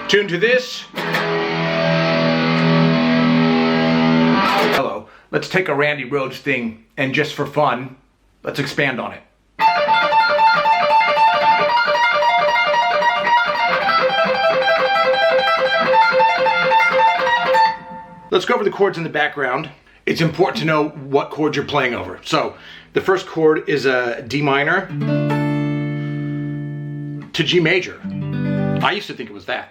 Tune to this. Hello. Let's take a Randy Rhoads thing and just for fun, let's expand on it. Let's go over the chords in the background. It's important to know what chords you're playing over. So, the first chord is a D minor to G major. I used to think it was that,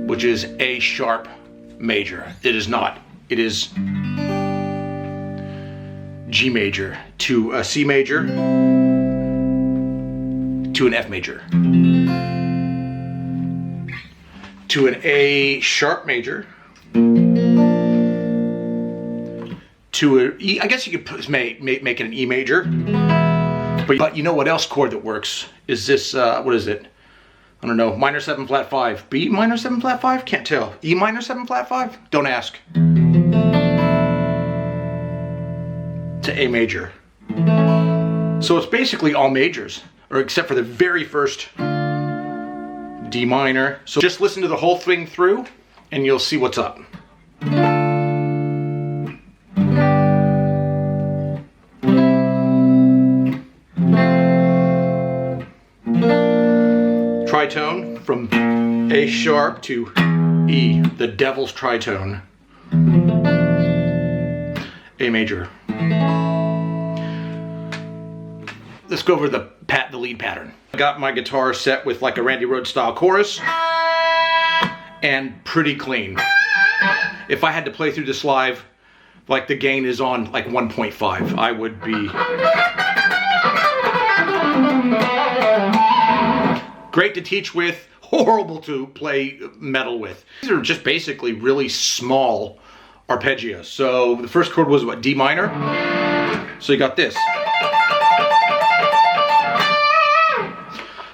which is A sharp major. It is not. It is G major to a C major to an F major to an A sharp major to a E. I guess you could make it an E major, but you know what else chord that works is this, what is it? I don't know, minor 7 flat 5. B minor 7 flat 5? Can't tell. E minor 7 flat 5? Don't ask. To A major. So it's basically all majors, or except for the very first D minor. So just listen to the whole thing through and you'll see what's up. Tritone from A sharp to E, the devil's tritone. A major. Let's go over the lead pattern. I got my guitar set with like a Randy Rhoads style chorus and pretty clean. If I had to play through this live, like the gain is on like 1.5, I would be great to teach with, horrible to play metal with. These are just basically really small arpeggios. So the first chord was what, D minor? So you got this.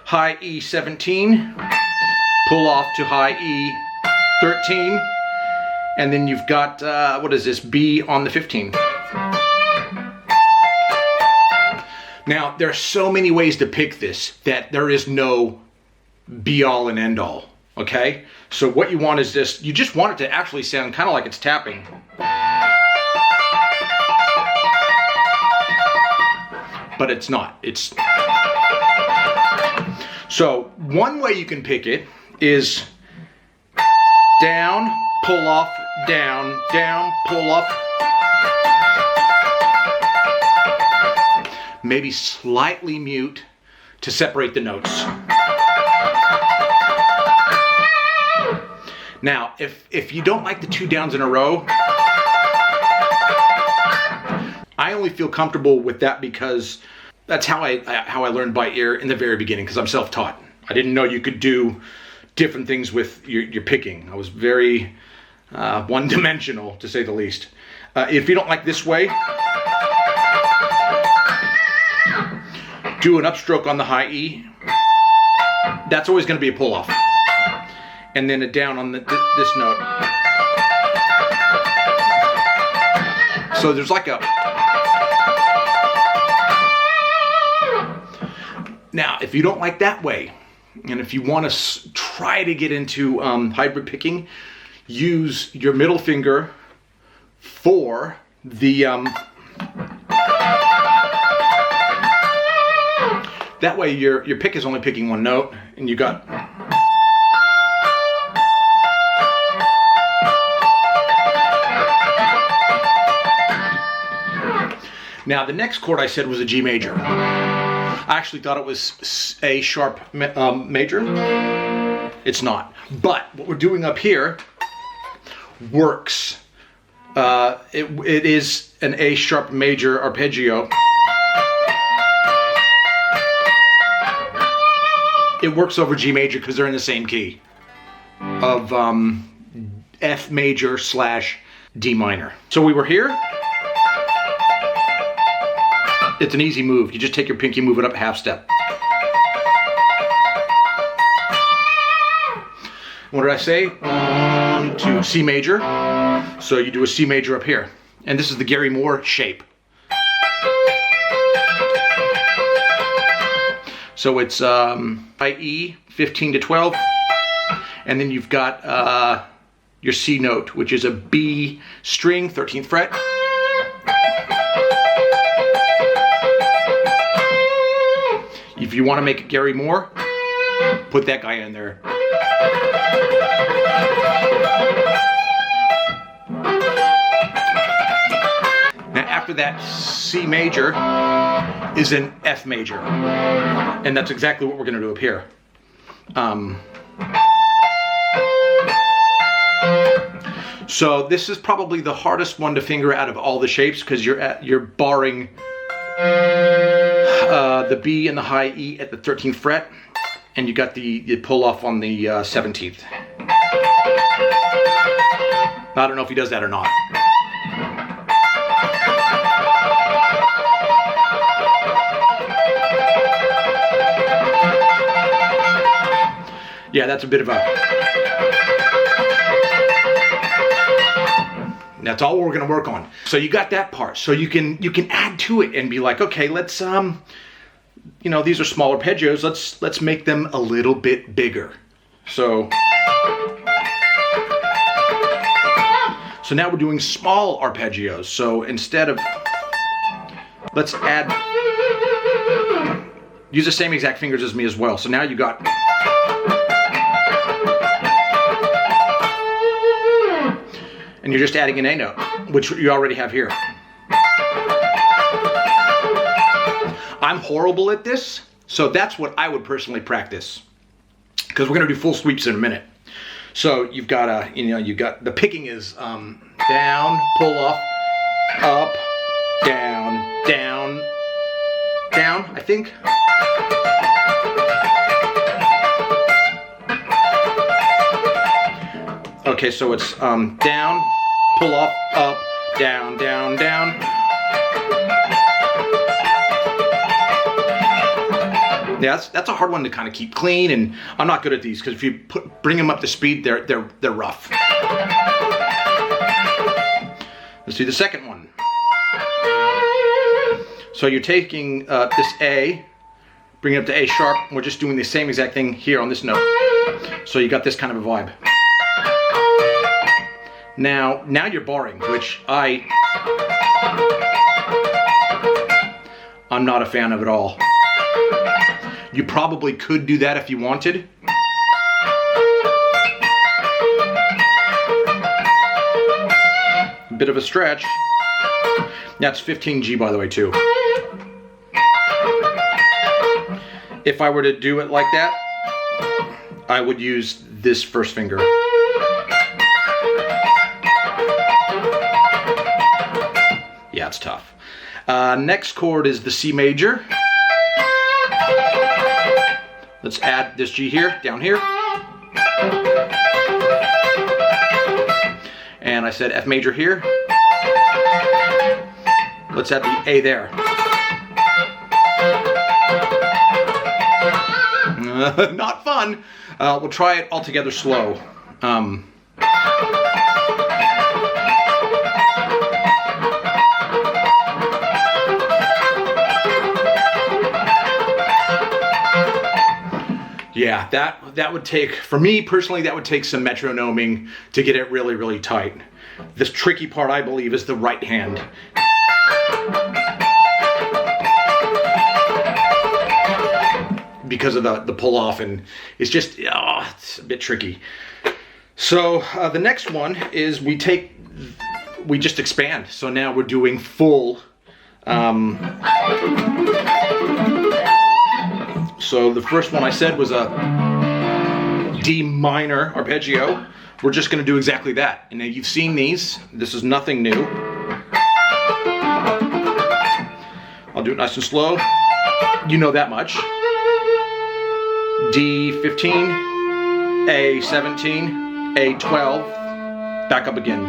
High E 17, pull off to high E 13, and then you've got, what is this, B on the 15. Now, there are so many ways to pick this that there is no be all and end all, okay? So what you want is this, you just want it to actually sound kind of like it's tapping. But it's not, it's... So one way you can pick it is down, pull off, down, down, pull off. Maybe slightly mute to separate the notes. Now, if you don't like the two downs in a row, I only feel comfortable with that because that's how I learned by ear in the very beginning, because I'm self-taught. I didn't know you could do different things with your picking. I was very one-dimensional, to say the least. If you don't like this way, do an upstroke on the high E. That's always going to be a pull-off. And then a down on this note. So there's like a... Now, if you don't like that way, and if you want to try to get into hybrid picking, use your middle finger for the... that way your pick is only picking one note, and you got... Now, the next chord I said was a G major. I actually thought it was A sharp major. It's not. But what we're doing up here works. It is an A sharp major arpeggio. It works over G major because they're in the same key of F major / D minor. So we were here. It's an easy move. You just take your pinky, move it up a half step. What did I say? 1, 2, C major. So you do a C major up here. And this is the Gary Moore shape. So it's high E, 15 to 12, And then you've got your C note, which is a B string, 13th fret. If you want to make it Gary Moore, put that guy in there. Now after that C major is an F major. And that's exactly what we're going to do up here. So this is probably the hardest one to finger out of all the shapes because you're barring the B and the high E at the 13th fret, and you got the pull off on the 17th. I don't know if he does that or not. Yeah, that's a bit of a... That's all we're going to work on. So you got that part. So you can add to it and be like, okay, let's you know, these are small arpeggios. Let's make them a little bit bigger. So now we're doing small arpeggios. So instead of, let's add, use the same exact fingers as me as well. So now you got, and you're just adding an A note, which you already have here. I'm horrible at this, so that's what I would personally practice, because we're gonna do full sweeps in a minute. So you've got you got the picking is down, pull off, up, down, down, down, I think. Okay, so it's down, pull off, up, down, down, down. Yeah, that's a hard one to kind of keep clean, and I'm not good at these because if you bring them up to speed, they're rough. Let's do the second one. So you're taking this A, bring it up to A sharp, and we're just doing the same exact thing here on this note. So you got this kind of a vibe. Now you're barring, which I'm not a fan of at all. You probably could do that if you wanted. A bit of a stretch. That's 15G, by the way, too. If I were to do it like that, I would use this first finger. Yeah, it's tough. Next chord is the C major. Let's add this G here, down here. And I said F major here. Let's add the A there. Not fun. We'll try it all together slow. Yeah, that would take, for me personally, that would take some metronoming to get it really, really tight. This tricky part, I believe, is the right hand. Because of the pull off, and it's just, it's a bit tricky. So the next one is we just expand. So now we're doing full, so the first one I said was a D minor arpeggio. We're just going to do exactly that. And now you've seen these. This is nothing new. I'll do it nice and slow. You know that much. D15, A17, A12, back up again.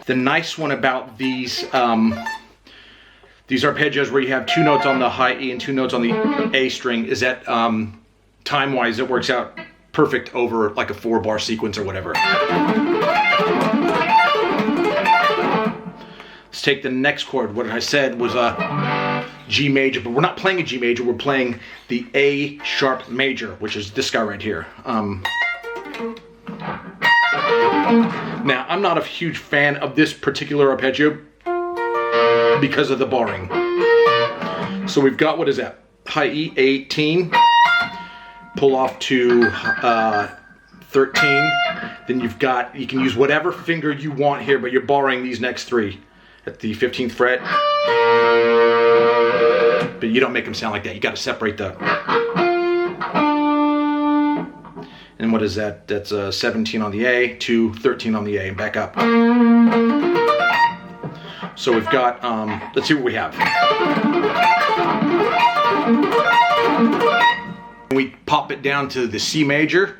The nice one about these arpeggios where you have two notes on the high E and two notes on the A string is that time-wise it works out perfect over like a 4-bar sequence or whatever. take the next chord. What I said was a G major, but we're not playing a G major, we're playing the A sharp major, which is this guy right here. Now, I'm not a huge fan of this particular arpeggio because of the barring. So we've got, what is that? High E, 18, pull off to 13. Then you can use whatever finger you want here, but you're barring these next three at the 15th fret. But you don't make them sound like that. You got to separate the. And what is that? That's 17 on the A, to 13 on the A, and back up. So we've got, let's see what we have. We pop it down to the C major.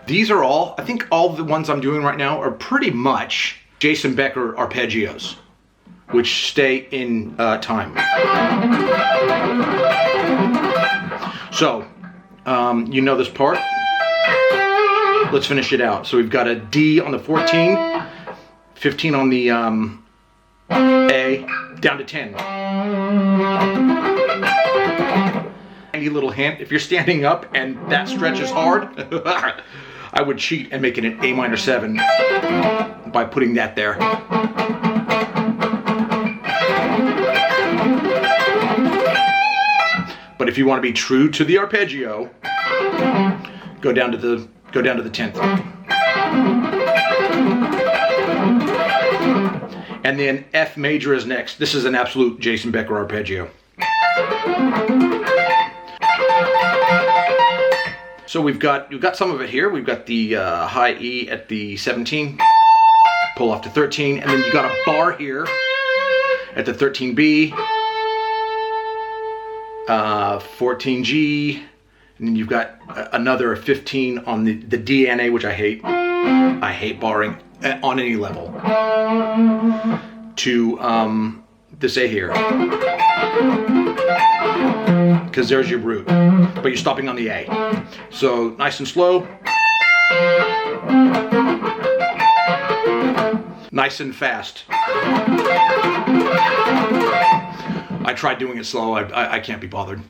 These are all, I think all the ones I'm doing right now are pretty much Jason Becker arpeggios, which stay in time. So, you know this part. Let's finish it out. So we've got a D on the 14, 15 on the A, down to 10. Tiny little hint, if you're standing up and that stretches hard, I would cheat and make it an A minor 7 by putting that there. But if you want to be true to the arpeggio, go down to the 10th. And then F major is next. This is an absolute Jason Becker arpeggio. So we've got some of it here. We've got the high E at the 17, pull off to 13, and then you got a bar here at the 13B, 14G, and then you've got another 15 on the D and A, which I hate. I hate barring on any level. To this A here, because there's your root, but you're stopping on the A. So nice and slow, nice and fast. I tried doing it slow. I can't be bothered.